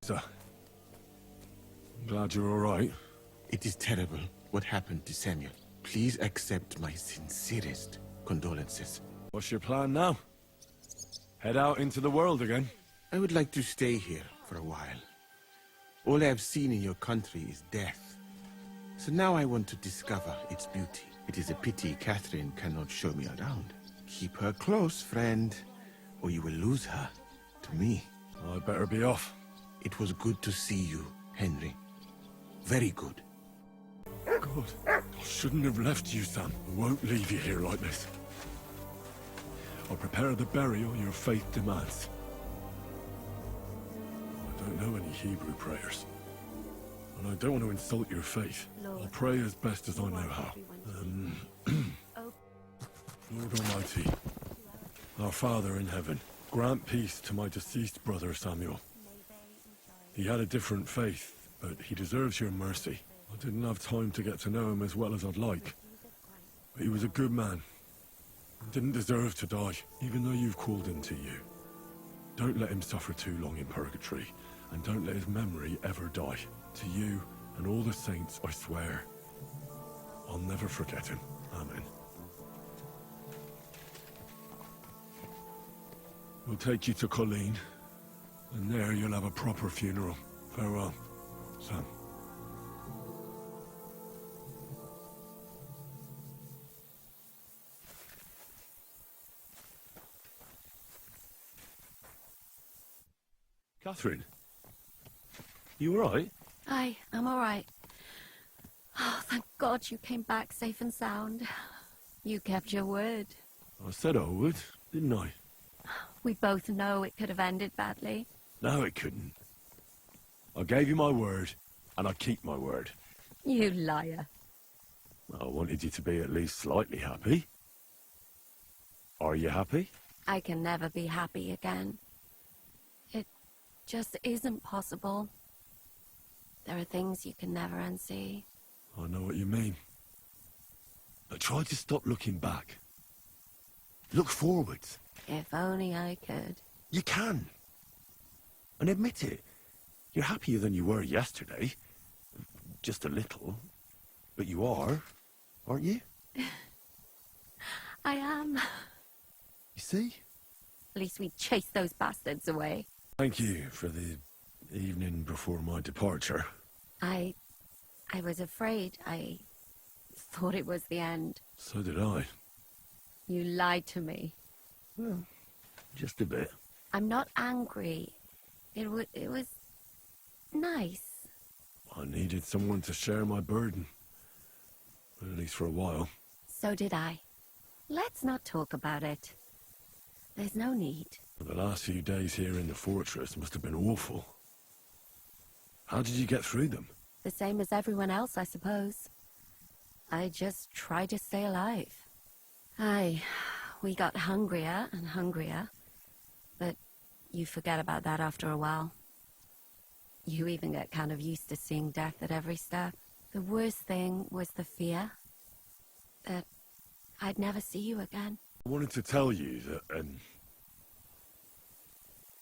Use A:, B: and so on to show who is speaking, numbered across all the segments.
A: Sir, I'm glad you're all right.
B: It is terrible what happened to Samuel. Please accept my sincerest condolences.
A: What's your plan now? Head out into the world again?
B: I would like to stay here for a while. All I have seen in your country is death. So now I want to discover its beauty. It is a pity Catherine cannot show me around. Keep her close, friend, or you will lose her to me.
A: I'd better be off.
B: It was good to see you, Henry. Very good.
A: God, I shouldn't have left you, Sam. I won't leave you here like this. I'll prepare the burial your faith demands. I don't know any Hebrew prayers. And I don't want to insult your faith. I'll pray as best as I know how. Lord Almighty, our Father in heaven, grant peace to my deceased brother Samuel. He had a different faith, but he deserves your mercy. I didn't have time to get to know him as well as I'd like. But he was a good man. He didn't deserve to die, even though you've called him to you. Don't let him suffer too long in purgatory, and don't let his memory ever die. To you and all the saints, I swear, I'll never forget him. Amen. We'll take you to Colleen, and there you'll have a proper funeral. Farewell, Sam. Catherine, you all right?
C: I'm all right. Oh, thank God you came back safe and sound. You kept your word.
A: I said I would, didn't I?
C: We both know it could have ended badly.
A: No, it couldn't. I gave you my word, and I keep my word.
C: You liar.
A: I wanted you to be at least slightly happy. Are you happy?
C: I can never be happy again. It just isn't possible. There are things you can never unsee.
A: I know what you mean. But try to stop looking back. Look forwards.
C: If only I could.
A: You can. And admit it. You're happier than you were yesterday. Just a little. But you are, aren't you?
C: I am.
A: You see?
C: At least we chased those bastards away.
A: Thank you for the evening before my departure.
C: I was afraid. I thought it was the end.
A: So did I.
C: You lied to me.
A: Well, just a bit.
C: I'm not angry. It was nice.
A: I needed someone to share my burden. At least for a while.
C: So did I. Let's not talk about it. There's no need.
A: The last few days here in the fortress must have been awful. How did you get through them?
C: The same as everyone else, I suppose. I just tried to stay alive. We got hungrier and hungrier. But you forget about that after a while. You even get kind of used to seeing death at every step. The worst thing was the fear that I'd never see you again.
A: I wanted to tell you that,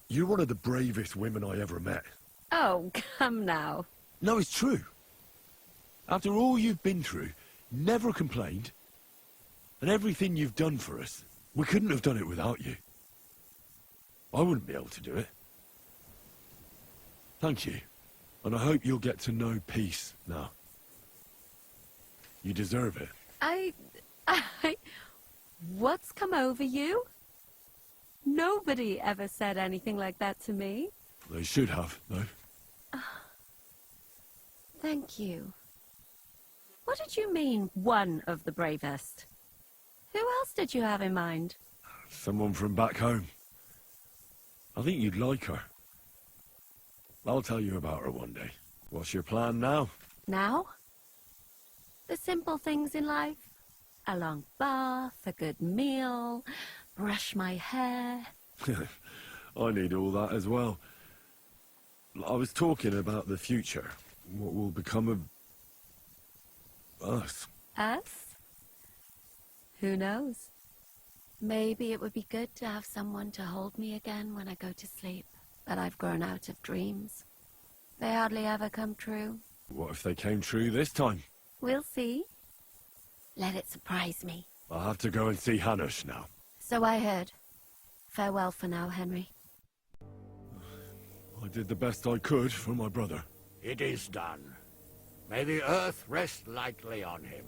A: you're one of the bravest women I ever met.
C: Oh, come now.
A: No, it's true. After all you've been through, never complained. And everything you've done for us, we couldn't have done it without you. I wouldn't be able to do it. Thank you. And I hope you'll get to know peace now. You deserve it.
C: What's come over you? Nobody ever said anything like that to me.
A: They should have, though.
C: Thank you. What did you mean, one of the bravest? Who else did you have in mind?
A: Someone from back home. I think you'd like her. I'll tell you about her one day. What's your plan now?
C: Now? The simple things in life. A long bath, a good meal, brush my hair.
A: I need all that as well. I was talking about the future. What will become of us?
C: Us? Who knows? Maybe it would be good to have someone to hold me again when I go to sleep. But I've grown out of dreams. They hardly ever come true.
A: What if they came true this time?
C: We'll see. Let it surprise me.
A: I'll have to go and see Hanush now.
C: So I heard. Farewell for now, Henry.
A: I did the best I could for my brother.
D: It is done. May the earth rest lightly on him.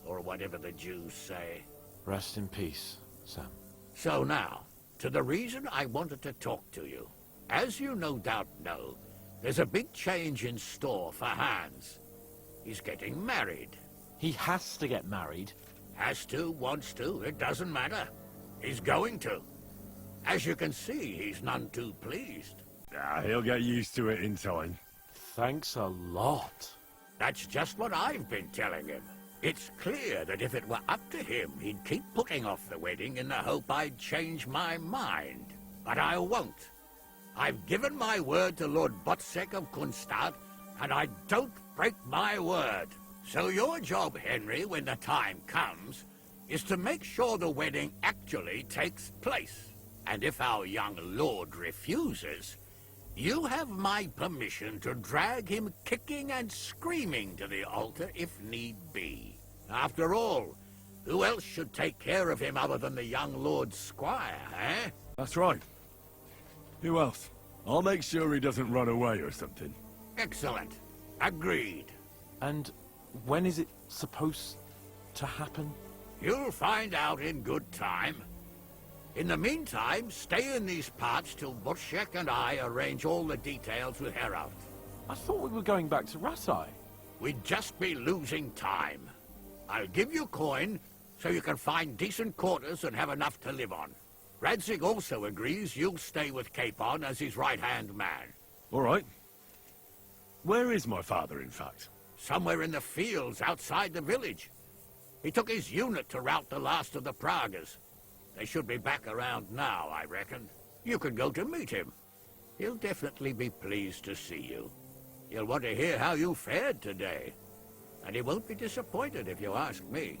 D: Or whatever the Jews say.
E: Rest in peace, Sam.
D: So now, to the reason I wanted to talk to you. As you no doubt know, there's a big change in store for Hans. He's getting married.
E: He has to get married.
D: Has to, wants to, it doesn't matter. He's going to. As you can see, he's none too pleased.
A: He'll get used to it in time.
E: Thanks a lot.
D: That's just what I've been telling him. It's clear that if it were up to him, he'd keep putting off the wedding in the hope I'd change my mind. But I won't. I've given my word to Lord Botsek of Kunstad, and I don't break my word. So your job, Henry, when the time comes, is to make sure the wedding actually takes place. And if our young lord refuses, you have my permission to drag him kicking and screaming to the altar if need be. After all, who else should take care of him other than the young lord's squire, eh?
A: That's right. Who else? I'll make sure he doesn't run away or something.
D: Excellent. Agreed.
E: And when is it supposed to happen?
D: You'll find out in good time. In the meantime, stay in these parts till Butchek and I arrange all the details with Herald.
E: I thought we were going back to Ratai.
D: We'd just be losing time. I'll give you coin so you can find decent quarters and have enough to live on. Radzig also agrees you'll stay with Capon as his right-hand man.
A: All right. Where is my father, in fact?
D: Somewhere in the fields outside the village. He took his unit to rout the last of the Pragas. They should be back around now, I reckon. You could go to meet him. He'll definitely be pleased to see you. He'll want to hear how you fared today. And he won't be disappointed if you ask me.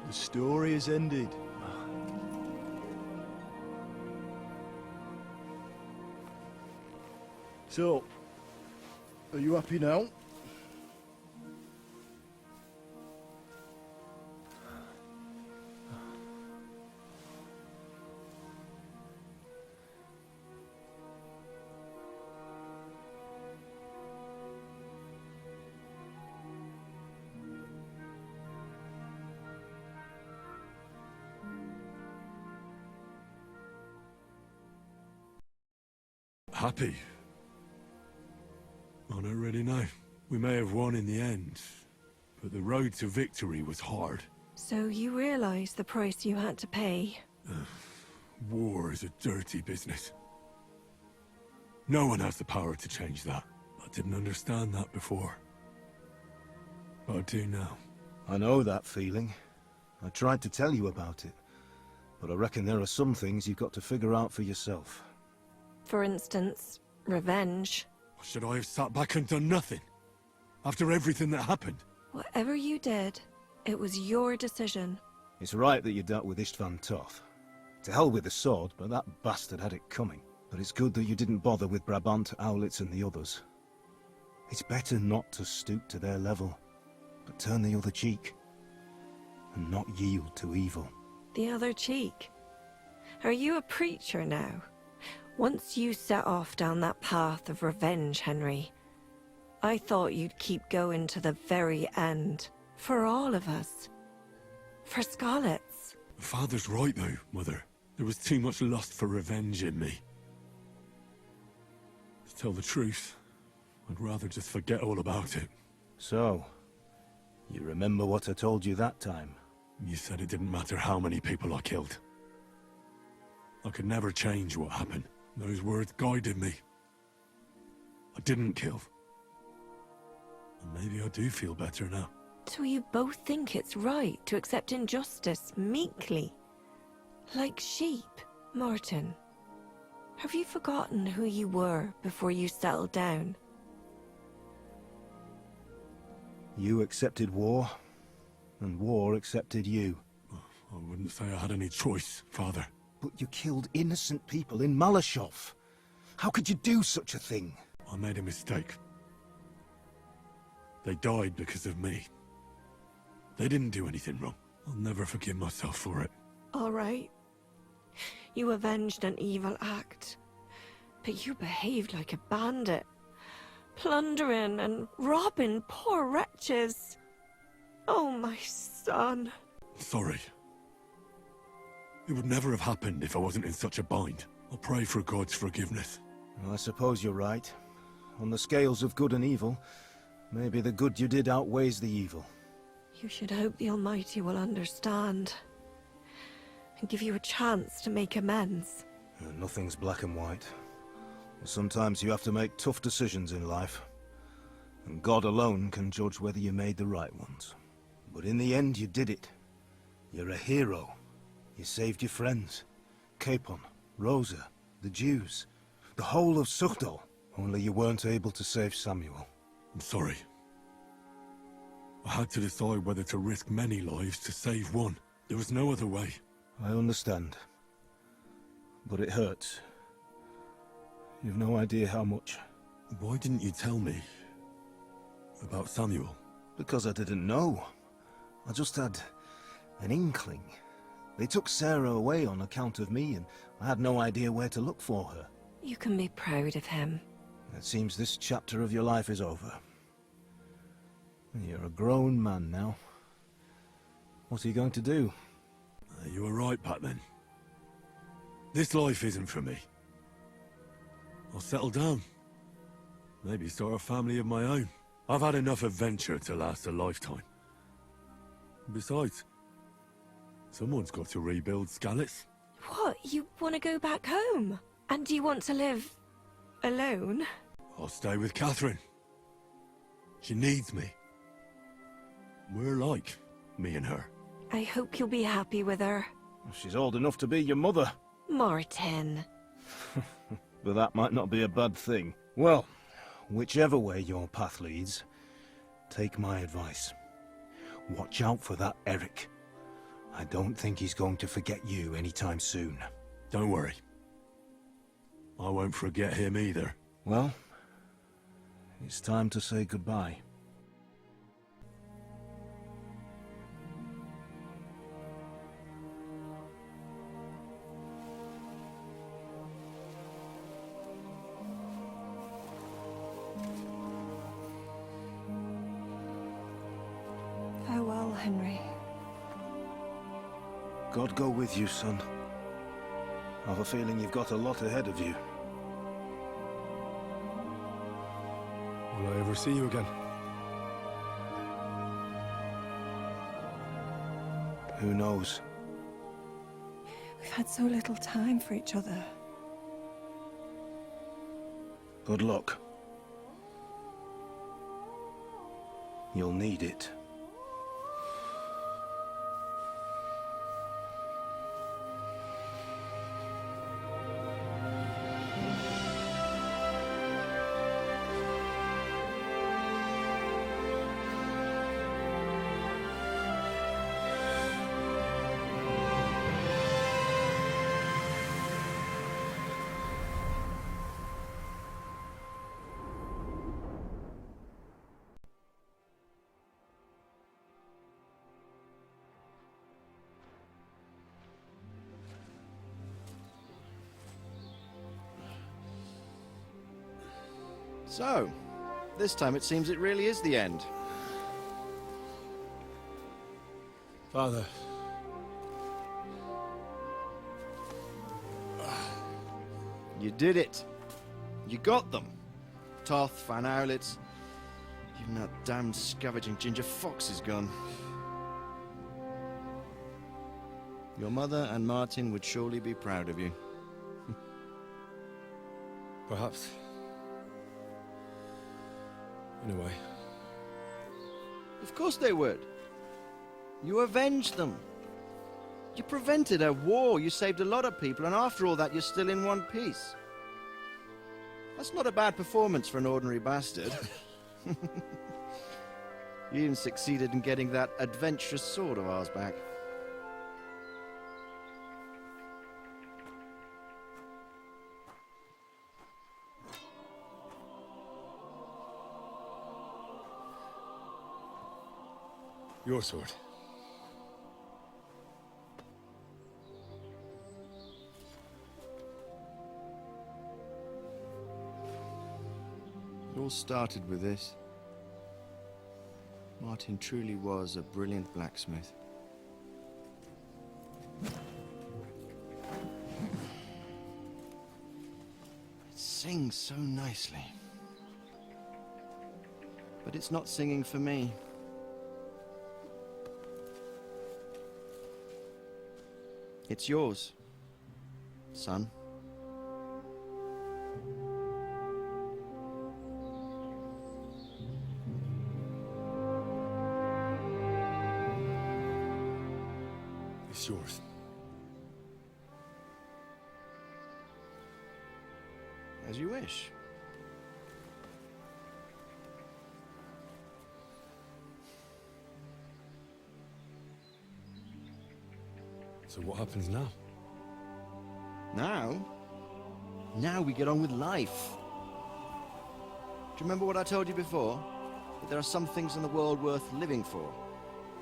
F: The story has ended. So, are you happy now?
A: Happy? I don't really know. We may have won in the end, but the road to victory was hard.
G: So you realize the price you had to pay?
A: War is a dirty business. No one has the power to change that. I didn't understand that before. But I do now.
F: I know that feeling. I tried to tell you about it, but I reckon there are some things you've got to figure out for yourself.
G: For instance, revenge.
A: Should I have sat back and done nothing? After everything that happened?
G: Whatever you did, it was your decision.
F: It's right that you dealt with Istvan tough. To hell with the sword, but that bastard had it coming. But it's good that you didn't bother with Brabant, Owlitz and the others. It's better not to stoop to their level, but turn the other cheek. And not yield to evil.
G: The other cheek. Are you a preacher now? Once you set off down that path of revenge, Henry, I thought you'd keep going to the very end. For all of us. For Scarlet's.
A: Father's right though, Mother. There was too much lust for revenge in me. To tell the truth, I'd rather just forget all about it.
F: So, you remember what I told you that time?
A: You said it didn't matter how many people I killed. I could never change what happened. Those words guided me. I didn't kill. And maybe I do feel better now.
G: So you both think it's right to accept injustice meekly? Like sheep, Martin. Have you forgotten who you were before you settled down?
F: You accepted war, and war accepted you.
A: I wouldn't say I had any choice, Father.
F: But you killed innocent people in Malashov. How could you do such a thing?
A: I made a mistake. They died because of me. They didn't do anything wrong. I'll never forgive myself for it.
G: All right. You avenged an evil act. But you behaved like a bandit. Plundering and robbing poor wretches. Oh, my son.
A: Sorry. It would never have happened if I wasn't in such a bind. I'll pray for God's forgiveness.
F: Well, I suppose you're right. On the scales of good and evil, maybe the good you did outweighs the evil.
G: You should hope the Almighty will understand. And give you a chance to make amends.
F: Nothing's black and white. Sometimes you have to make tough decisions in life. And God alone can judge whether you made the right ones. But in the end, you did it. You're a hero. You saved your friends. Capon, Rosa, the Jews, the whole of Sugdol. Only you weren't able to save Samuel.
A: I'm sorry. I had to decide whether to risk many lives to save one. There was no other way.
F: I understand. But it hurts. You've no idea how much.
A: Why didn't you tell me about Samuel?
F: Because I didn't know. I just had an inkling. They took Sarah away on account of me, and I had no idea where to look for her.
G: You can be proud of him.
F: It seems this chapter of your life is over. You're a grown man now. What are you going to do?
A: You were right back then. This life isn't for me. I'll settle down. Maybe start a family of my own. I've had enough adventure to last a lifetime. Besides, someone's got to rebuild Skalitz.
G: What? You want to go back home? And you want to live alone?
A: I'll stay with Catherine. She needs me. We're like, me and her.
G: I hope you'll be happy with her.
F: She's old enough to be your mother.
G: Martin.
F: But that might not be a bad thing. Well, whichever way your path leads, take my advice. Watch out for that Eric. I don't think he's going to forget you anytime soon.
A: Don't worry. I won't forget him either.
F: Well, it's time to say goodbye.
G: Farewell, Henry.
F: God go with you, son. I've a feeling you've got a lot ahead of you.
A: Will I ever see you again?
F: Who knows?
G: We've had so little time for each other.
F: Good luck. You'll need it.
H: So, this time it seems it really is the end.
A: Father.
H: You did it. You got them. Toth, Van Owlitz. Even that damned scavenging ginger fox is gone. Your mother and Martin would surely be proud of you.
A: Perhaps. In a way.
H: Of course they would. You avenged them. You prevented a war, you saved a lot of people, and after all that you're still in one piece. That's not a bad performance for an ordinary bastard. You even succeeded in getting that adventurous sword of ours back.
A: Your sword.
H: It all started with this. Martin truly was a brilliant blacksmith. It sings so nicely. But it's not singing for me. It's yours, son.
A: It's yours.
H: As you wish.
A: So what happens now?
H: Now? Now we get on with life. Do you remember what I told you before? That there are some things in the world worth living for.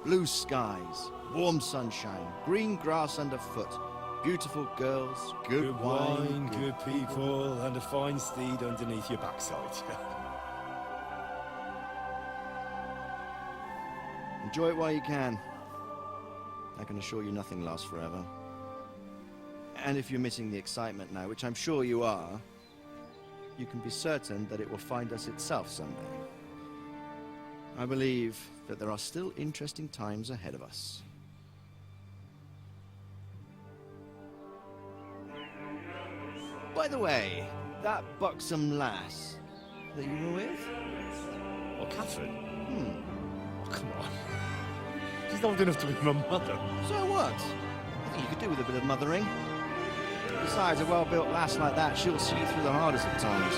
H: Blue skies, warm sunshine, green grass underfoot, beautiful girls, good wine,
A: good people, and a fine steed underneath your backside.
H: Enjoy it while you can. I can assure you nothing lasts forever. And if you're missing the excitement now, which I'm sure you are, you can be certain that it will find us itself someday. I believe that there are still interesting times ahead of us. By the way, that buxom lass that you were with?
A: What, Catherine? Oh, come on. She's old enough to be my mother.
H: So what? I think you could do with a bit of mothering. Besides, a well-built lass like that, she'll see you through the hardest of times.